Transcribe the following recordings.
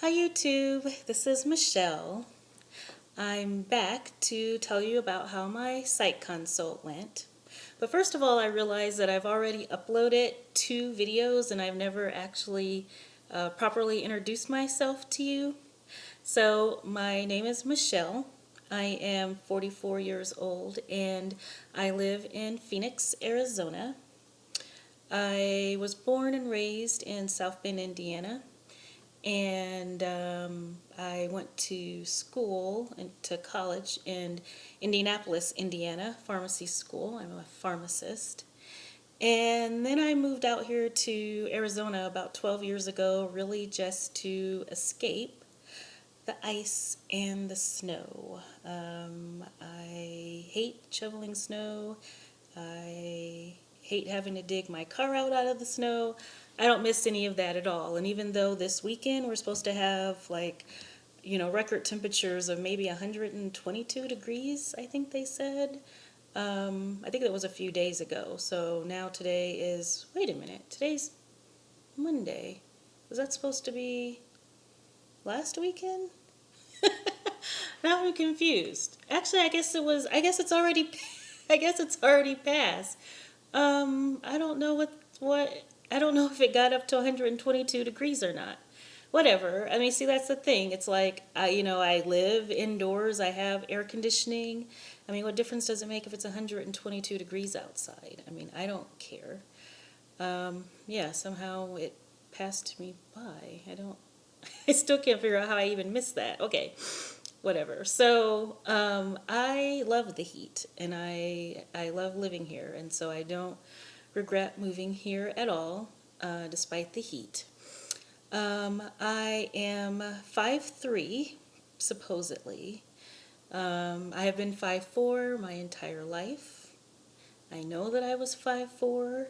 Hi YouTube, this is Michelle. I'm back to tell you about how my Psych consult went. But first of all, I realized that I've already uploaded 2 videos and I've never actually properly introduced myself to you. So my name is Michelle. I am 44 years old and I live in Phoenix, Arizona. I was born and raised in South Bend, Indiana. And I went to school and to college in Indianapolis, Indiana, pharmacy school. I'm a pharmacist. And then I moved out here to Arizona about 12 years ago, really just to escape the ice and the snow. I hate shoveling snow. I hate having to dig my car out of the snow. I don't miss any of that at all. And even though this weekend we're supposed to have record temperatures of maybe 122 degrees, I think they said. I think that was a few days ago. So now today is, wait a minute, today's Monday. Was that supposed to be last weekend? Now I'm confused. Actually, I guess it's already, I guess it's already passed. I don't know I don't know if it got up to 122 degrees or not. Whatever. I mean, see, that's the thing. It's like, I live indoors. I have air conditioning. I mean, what difference does it make if it's 122 degrees outside? I mean, I don't care. Yeah, somehow it passed me by. I still can't figure out how I even missed that. Okay, whatever. So, I love the heat, and I love living here, and so I don't regret moving here at all, despite the heat. I am 5'3", supposedly. I have been 5'4" my entire life. I know that I was 5'4".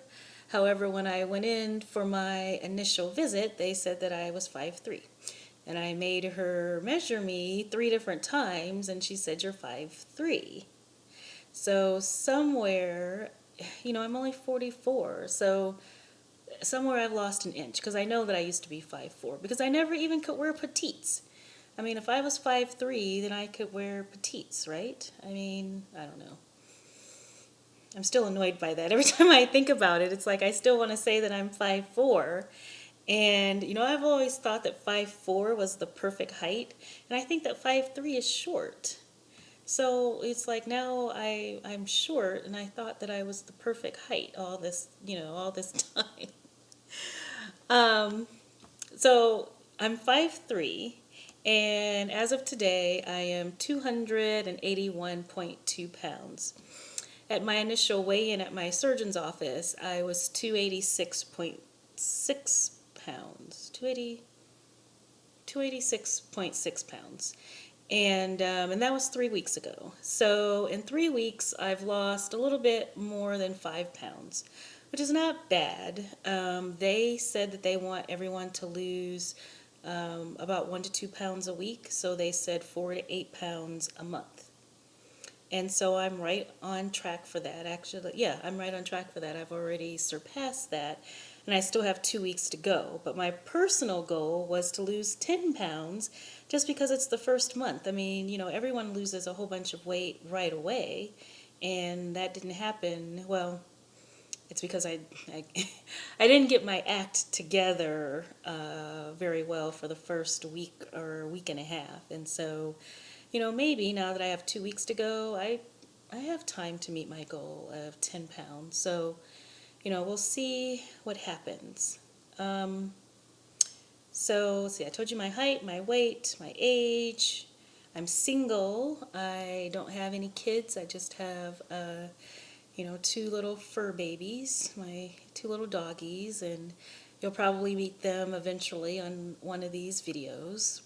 However, when I went in for my initial visit, they said that I was 5'3". And I made her measure me 3 different times, and she said, "You're 5'3". So somewhere, I'm only 44, so somewhere I've lost an inch, because I know that I used to be 5'4", because I never even could wear petites. I mean, if I was 5'3", then I could wear petites, right? I mean, I don't know. I'm still annoyed by that. Every time I think about it, it's like I still want to say that I'm 5'4". And, I've always thought that 5'4" was the perfect height. And I think that 5'3" is short. So it's like now I'm short, and I thought that I was the perfect height all this time. So I'm 5'3", and as of today, I am 281.2 pounds. At my initial weigh-in at my surgeon's office, I was 286.6 pounds. 286.6 pounds. And that was 3 weeks ago. So in 3 weeks, I've lost a little bit more than 5 pounds, which is not bad. They said that they want everyone to lose about 1 to 2 pounds a week. So they said 4 to 8 pounds a month. And so I'm right on track for that. Actually, yeah, I'm right on track for that. I've already surpassed that, and I still have 2 weeks to go. But my personal goal was to lose 10 pounds just because it's the first month. I mean, everyone loses a whole bunch of weight right away, and that didn't happen. Well, it's because I didn't get my act together very well for the first week or week and a half. And so, maybe now that I have 2 weeks to go, I have time to meet my goal of 10 pounds. So, we'll see what happens. So, let's see, I told you my height, my weight, my age. I'm single. I don't have any kids. I just have, 2 little fur babies, my 2 little doggies, and you'll probably meet them eventually on one of these videos.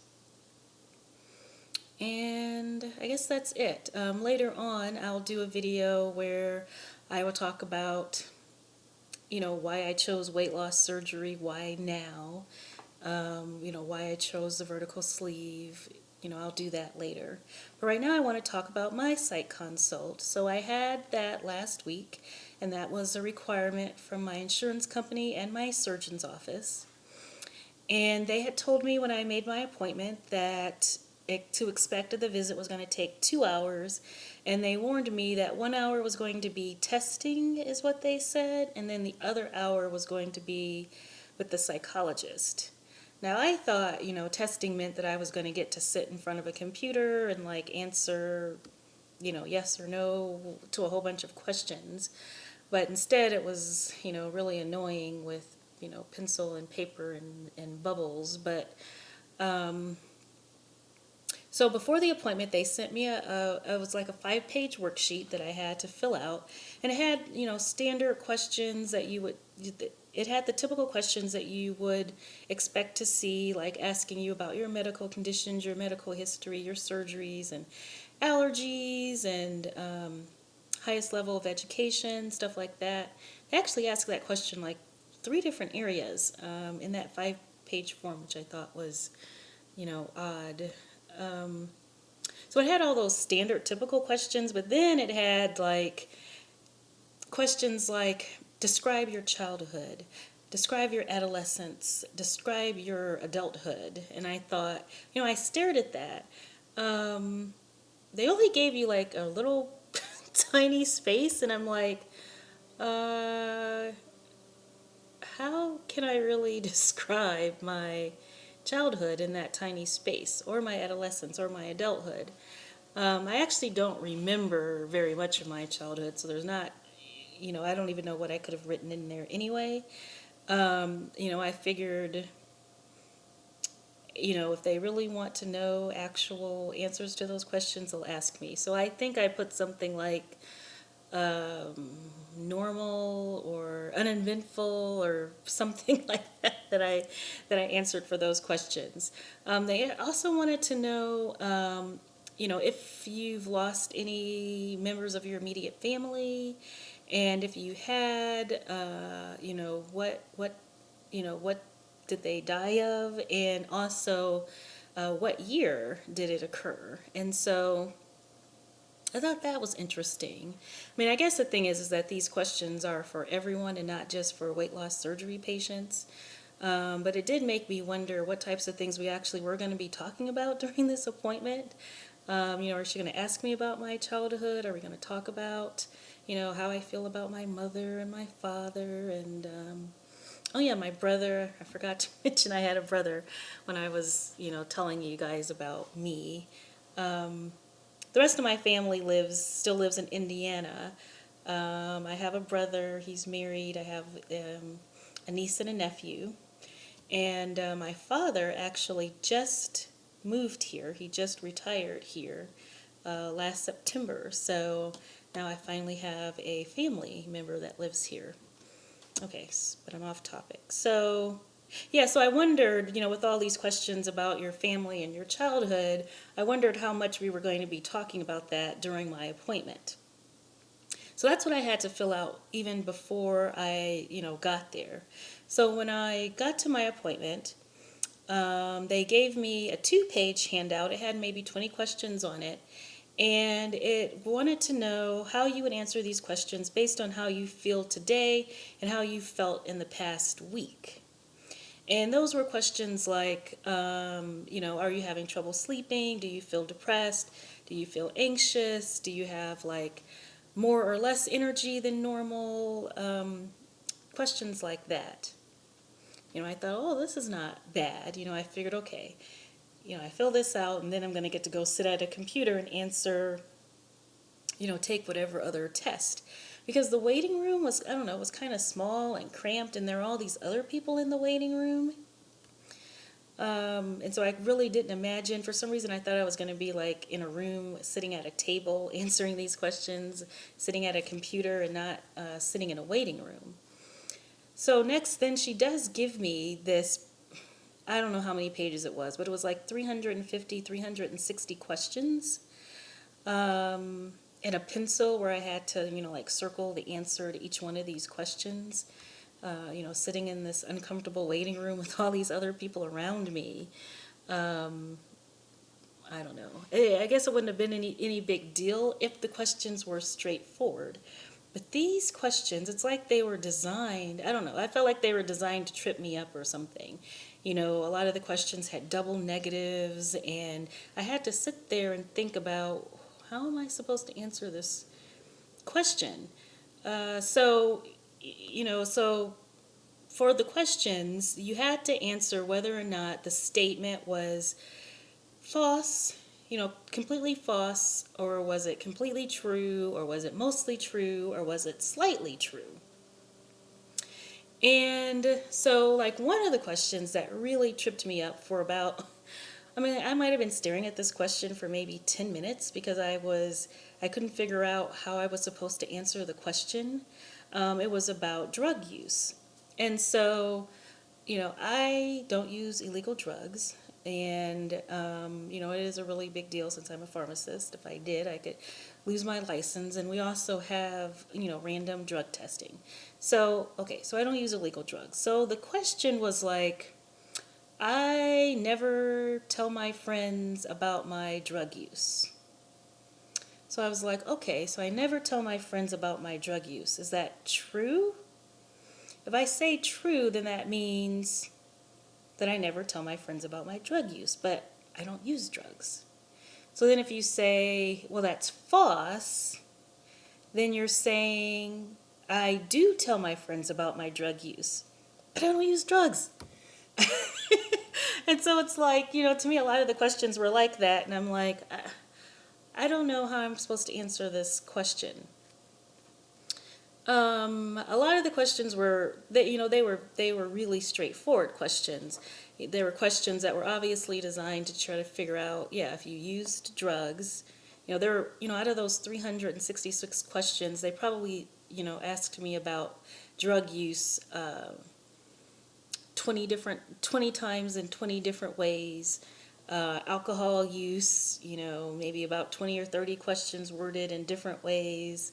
And I guess that's it. Later on, I'll do a video where I will talk about, why I chose weight loss surgery, why now, why I chose the vertical sleeve. I'll do that later. But right now I want to talk about my Psych consult. So I had that last week, and that was a requirement from my insurance company and my surgeon's office. And they had told me when I made my appointment that to expect that the visit was going to take 2 hours. And they warned me that 1 hour was going to be testing, is what they said. And then the other hour was going to be with the psychologist. Now, I thought, testing meant that I was going to get to sit in front of a computer and like answer, yes or no to a whole bunch of questions. But instead, it was, really annoying with, pencil and paper and bubbles. But so before the appointment, they sent me it was like a 5-page worksheet that I had to fill out. And it had, standard questions that it had the typical questions that you would expect to see, like asking you about your medical conditions, your medical history, your surgeries, and allergies, and highest level of education, stuff like that. They actually asked that question like 3 different areas in that 5-page form, which I thought was, odd. So it had all those standard typical questions, but then it had like questions like describe your childhood, describe your adolescence, describe your adulthood. And I thought, I stared at that. They only gave you like a little tiny space, and I'm like, how can I really describe my childhood in that tiny space, or my adolescence, or my adulthood? I actually don't remember very much of my childhood, so there's not, I don't even know what I could have written in there anyway. I figured, if they really want to know actual answers to those questions, they'll ask me. So I think I put something like normal or uneventful or something like that I answered for those questions. They also wanted to know, if you've lost any members of your immediate family, and if you had, what did they die of, and also what year did it occur? And so I thought that was interesting. I mean, I guess the thing is that these questions are for everyone and not just for weight loss surgery patients. But it did make me wonder what types of things we actually were going to be talking about during this appointment. Is she going to ask me about my childhood? Are we going to talk about, how I feel about my mother and my father? And, oh yeah, my brother. I forgot to mention I had a brother when I was, telling you guys about me. The rest of my family still lives in Indiana. I have a brother. He's married. I have a niece and a nephew. And my father actually just moved here. He just retired here last September. So now I finally have a family member that lives here. Okay, but I'm off topic. So yeah, so I wondered, with all these questions about your family and your childhood, I wondered how much we were going to be talking about that during my appointment. So that's what I had to fill out even before I, got there. So when I got to my appointment, they gave me a 2-page handout. It had maybe 20 questions on it. And it wanted to know how you would answer these questions based on how you feel today and how you felt in the past week. And those were questions like, are you having trouble sleeping? Do you feel depressed? Do you feel anxious? Do you have like more or less energy than normal? Questions like that. I thought, oh, this is not bad. I figured, okay, I fill this out, and then I'm going to get to go sit at a computer and answer, take whatever other test. Because the waiting room was, I don't know, it was kind of small and cramped, and there were all these other people in the waiting room. And so I really didn't imagine, for some reason I thought I was going to be like in a room sitting at a table answering these questions, sitting at a computer and not sitting in a waiting room. So next, then she does give me this, I don't know how many pages it was, but it was like 350, 360 questions. And a pencil where I had to, like circle the answer to each one of these questions. Sitting in this uncomfortable waiting room with all these other people around me. I don't know. I guess it wouldn't have been any big deal if the questions were straightforward. But these questions, it's like they were designed, I don't know, I felt like they were designed to trip me up or something. A lot of the questions had double negatives, and I had to sit there and think about, how am I supposed to answer this question? So for the questions, you had to answer whether or not the statement was false, completely false, or was it completely true, or was it mostly true, or was it slightly true? And so, like, one of the questions that really tripped me up for about, I might have been staring at this question for maybe 10 minutes because I couldn't figure out how I was supposed to answer the question. It was about drug use. And so, I don't use illegal drugs. And, it is a really big deal since I'm a pharmacist. If I did, I could lose my license. And we also have, random drug testing. So I don't use illegal drugs. So the question was like, I never tell my friends about my drug use. So I was like, okay, so I never tell my friends about my drug use. Is that true? If I say true, then that means that I never tell my friends about my drug use, but I don't use drugs. So then if you say, well, that's false, then you're saying, I do tell my friends about my drug use, but I don't use drugs. And so it's like, to me, a lot of the questions were like that, and I'm like, I don't know how I'm supposed to answer this question. A lot of the questions were, they were really straightforward questions. They were questions that were obviously designed to try to figure out, if you used drugs. Out of those 366 questions, they probably, asked me about drug use 20 times in 20 different ways. Alcohol use, maybe about 20 or 30 questions worded in different ways.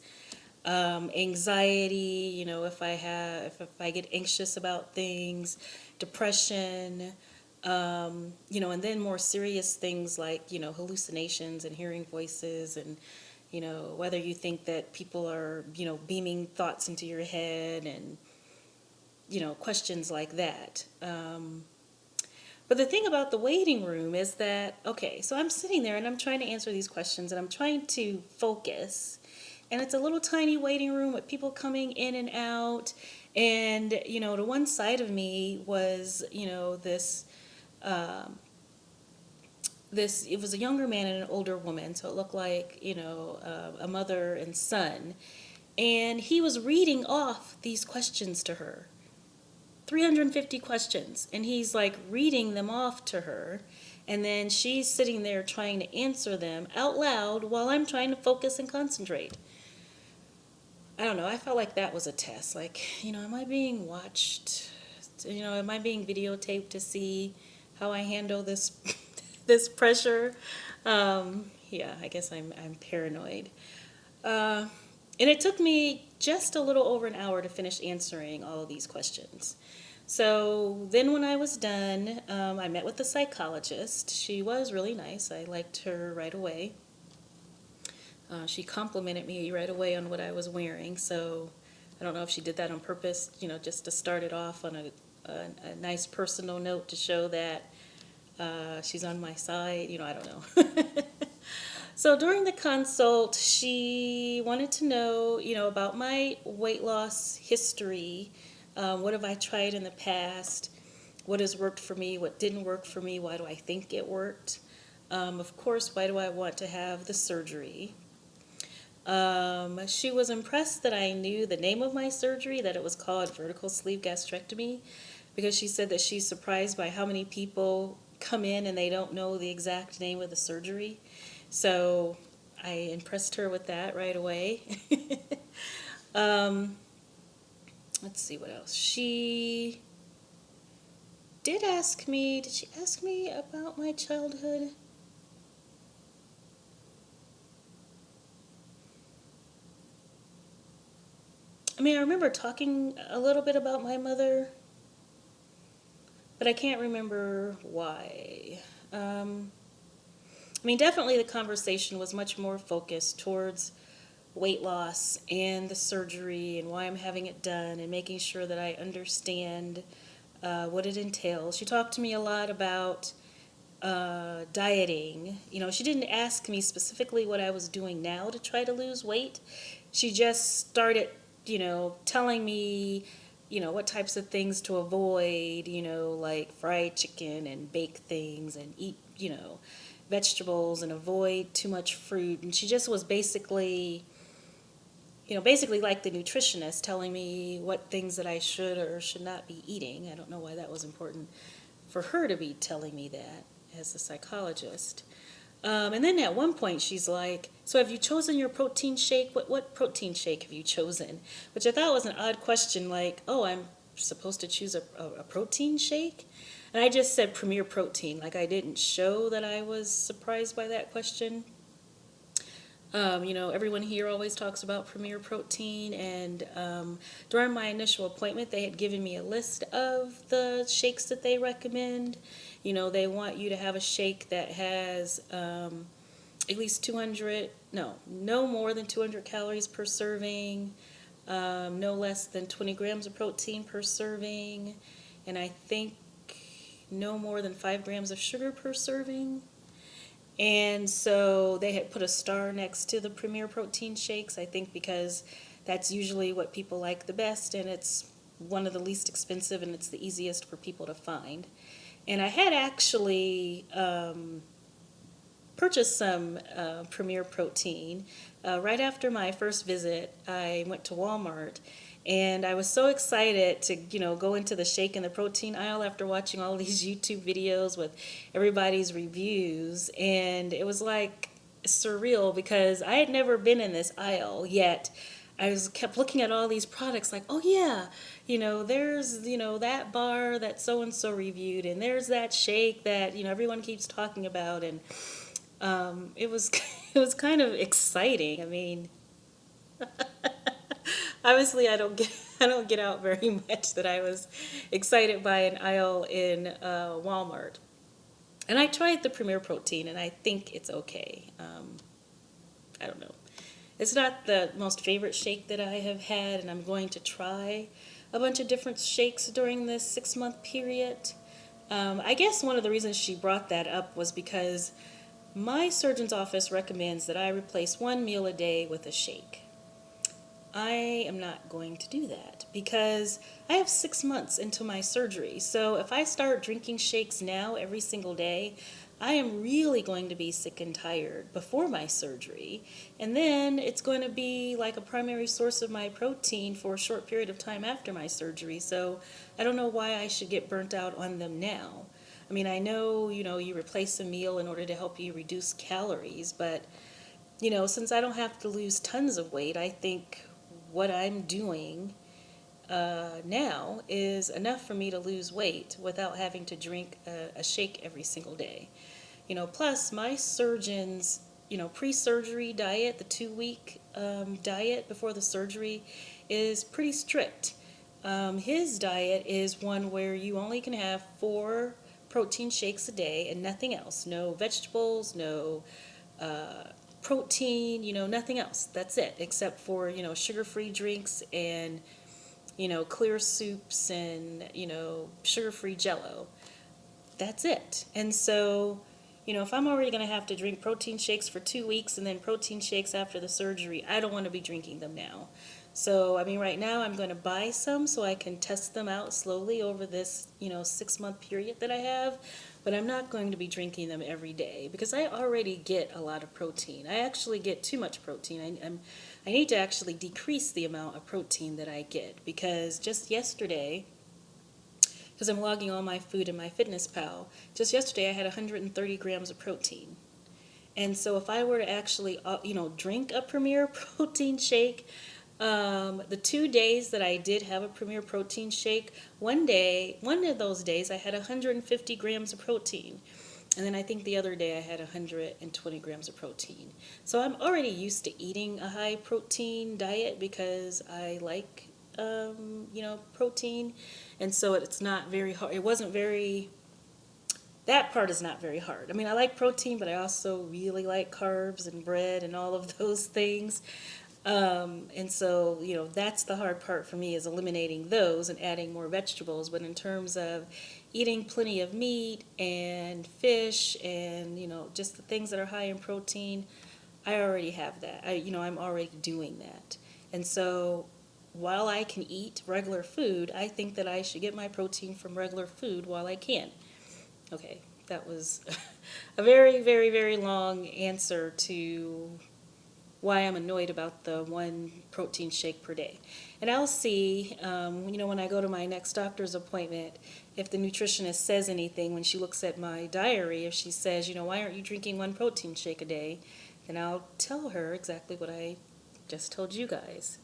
Anxiety, if I get anxious about things, depression, and then more serious things like, hallucinations and hearing voices, and, whether you think that people are, beaming thoughts into your head, and, questions like that. But the thing about the waiting room is that, so I'm sitting there and I'm trying to answer these questions and I'm trying to focus. And it's a little tiny waiting room with people coming in and out. And, to one side of me was, it was a younger man and an older woman. So it looked like, a mother and son. And he was reading off these questions to her. 350 questions, and he's like reading them off to her, and then she's sitting there trying to answer them out loud while I'm trying to focus and concentrate. I don't know, I felt like that was a test. Like, am I being watched? Am I being videotaped to see how I handle this this pressure? I guess I'm paranoid. And it took me just a little over an hour to finish answering all of these questions. So then when I was done, I met with the psychologist. She was really nice. I liked her right away. She complimented me right away on what I was wearing. So I don't know if she did that on purpose, just to start it off on a nice personal note to show that she's on my side. I don't know. So during the consult, she wanted to know, about my weight loss history. What have I tried in the past? What has worked for me? What didn't work for me? Why do I think it worked? Of course, why do I want to have the surgery? She was impressed that I knew the name of my surgery, that it was called vertical sleeve gastrectomy, because she said that she's surprised by how many people come in and they don't know the exact name of the surgery. So I impressed her with that right away. Let's see what else. She did she ask me about my childhood? I remember talking a little bit about my mother, but I can't remember why. Definitely the conversation was much more focused towards weight loss and the surgery and why I'm having it done and making sure that I understand, what it entails. She talked to me a lot about dieting. You know, she didn't ask me specifically what I was doing now to try to lose weight. She just started, telling me, what types of things to avoid, like fried chicken and baked things and eat, vegetables and avoid too much fruit. And she just was basically, basically like the nutritionist telling me what things that I should or should not be eating. I don't know why that was important for her to be telling me that as a psychologist. And then at one point she's like, so have you chosen your protein shake? What protein shake have you chosen? Which I thought was an odd question, like, oh, I'm supposed to choose a protein shake? And I just said Premier Protein, like I didn't show that I was surprised by that question. Everyone here always talks about Premier Protein, and during my initial appointment, they had given me a list of the shakes that they recommend. They want you to have a shake that has at least 200, no more than 200 calories per serving, no less than 20 grams of protein per serving, and I think no more than 5 grams of sugar per serving. And so they had put a star next to the Premier Protein shakes, I think because that's usually what people like the best, and it's one of the least expensive and it's the easiest for people to find. And I had actually purchased some Premier Protein. Right after my first visit, I went to Walmart, and I was so excited to, go into the shake and the protein aisle after watching all these YouTube videos with everybody's reviews. And it was like surreal because I had never been in this aisle yet. Kept looking at all these products like, oh yeah, there's, that bar that so-and-so reviewed, and there's that shake that, everyone keeps talking about. And it was, it was kind of exciting. I mean, obviously, I don't get out very much that I was excited by an aisle in Walmart. And I tried the Premier Protein, and I think it's okay. I don't know. It's not the most favorite shake that I have had, and I'm going to try a bunch of different shakes during this 6-month period. I guess one of the reasons she brought that up was because my surgeon's office recommends that I replace one meal a day with a shake. I am not going to do that because I have 6 months into my surgery. So if I start drinking shakes now every single day, I am really going to be sick and tired before my surgery. And then it's going to be like a primary source of my protein for a short period of time after my surgery. So I don't know why I should get burnt out on them now. I mean, I know, you replace a meal in order to help you reduce calories, but, since I don't have to lose tons of weight, I think what I'm doing now is enough for me to lose weight without having to drink a shake every single day. Plus my surgeon's, pre-surgery diet, the 2-week diet before the surgery is pretty strict. His diet is one where you only can have 4 protein shakes a day and nothing else. No vegetables, no protein, nothing else. That's it, except for, sugar-free drinks and, clear soups and, sugar-free Jell-O. That's it. And so, if I'm already going to have to drink protein shakes for 2 weeks and then protein shakes after the surgery, I don't want to be drinking them now. So, I mean, right now I'm going to buy some so I can test them out slowly over this, 6-month period that I have. But I'm not going to be drinking them every day because I already get a lot of protein. I actually get too much protein. I need to actually decrease the amount of protein that I get because just yesterday, because I'm logging all my food in my FitnessPal, just yesterday I had 130 grams of protein. And so if I were to actually, drink a Premier Protein shake, the 2 days that I did have a Premier Protein shake, one of those days I had 150 grams of protein. And then I think the other day I had 120 grams of protein. So I'm already used to eating a high protein diet because I like, protein. And so it's not very hard. That part is not very hard. I mean, I like protein, but I also really like carbs and bread and all of those things. And so, that's the hard part for me, is eliminating those and adding more vegetables. But in terms of eating plenty of meat and fish and, just the things that are high in protein, I already have that. I'm already doing that. And so while I can eat regular food, I think that I should get my protein from regular food while I can. Okay, that was a very, very, very long answer to why I'm annoyed about the one protein shake per day. And I'll see, when I go to my next doctor's appointment, if the nutritionist says anything when she looks at my diary. If she says, why aren't you drinking one protein shake a day? Then I'll tell her exactly what I just told you guys.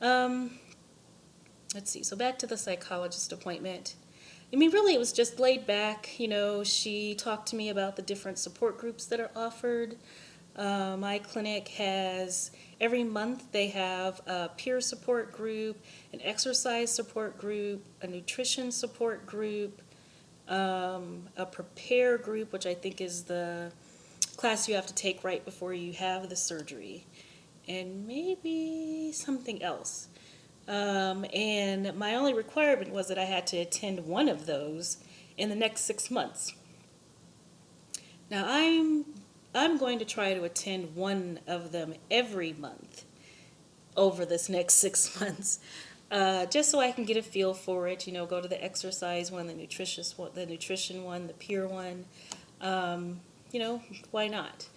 Let's see, so back to the psychologist appointment. Really, it was just laid back. She talked to me about the different support groups that are offered. My clinic has, every month they have a peer support group, an exercise support group, a nutrition support group, a prepare group, which I think is the class you have to take right before you have the surgery, and maybe something else. And my only requirement was that I had to attend one of those in the next 6 months. Now I'm going to try to attend one of them every month over this next 6 months, just so I can get a feel for it. Go to the exercise one, the nutrition one, the peer one. Why not?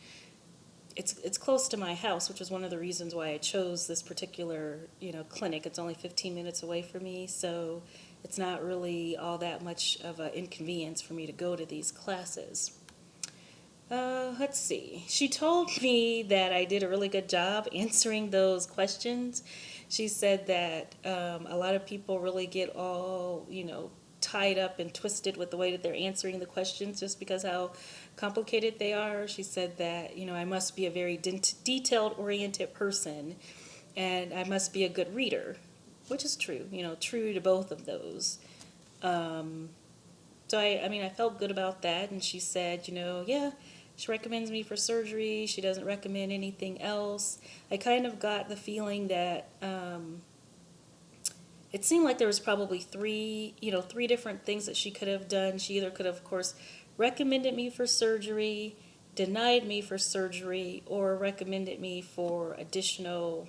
It's close to my house, which is one of the reasons why I chose this particular clinic. It's only 15 minutes away from me, so it's not really all that much of an inconvenience for me to go to these classes. Let's see. She told me that I did a really good job answering those questions. She said that a lot of people really get all, tied up and twisted with the way that they're answering the questions just because how complicated they are. She said that, I must be a very detailed-oriented person, and I must be a good reader, which is true, true to both of those. So I felt good about that, and she said, yeah, she recommends me for surgery. She doesn't recommend anything else. I kind of got the feeling that it seemed like there was probably three different things that she could have done. She either could have, of course, recommended me for surgery, denied me for surgery, or recommended me for additional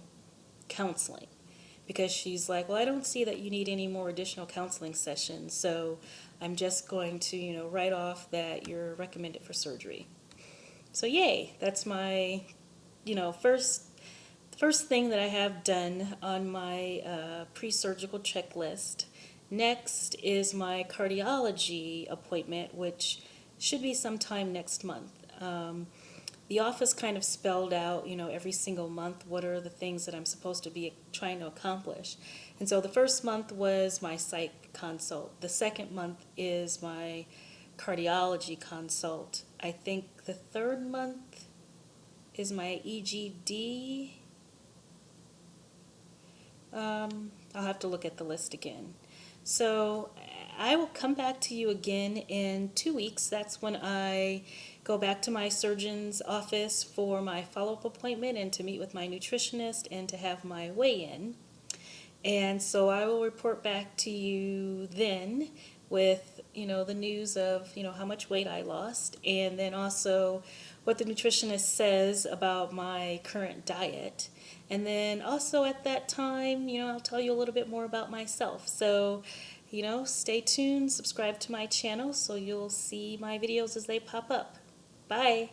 counseling. Because she's like, well, I don't see that you need any more additional counseling sessions, so I'm just going to, write off that you're recommended for surgery. So yay, that's my, first thing that I have done on my pre-surgical checklist. Next is my cardiology appointment, which should be sometime next month. The office kind of spelled out, every single month what are the things that I'm supposed to be trying to accomplish. And so the first month was my psych consult. The second month is my cardiology consult. I think the third month is my EGD. I'll have to look at the list again. So I will come back to you again in 2 weeks. That's when I go back to my surgeon's office for my follow-up appointment and to meet with my nutritionist and to have my weigh-in. And so I will report back to you then with, the news of, how much weight I lost, and then also what the nutritionist says about my current diet. And then also at that time, I'll tell you a little bit more about myself. So, stay tuned, subscribe to my channel so you'll see my videos as they pop up. Bye.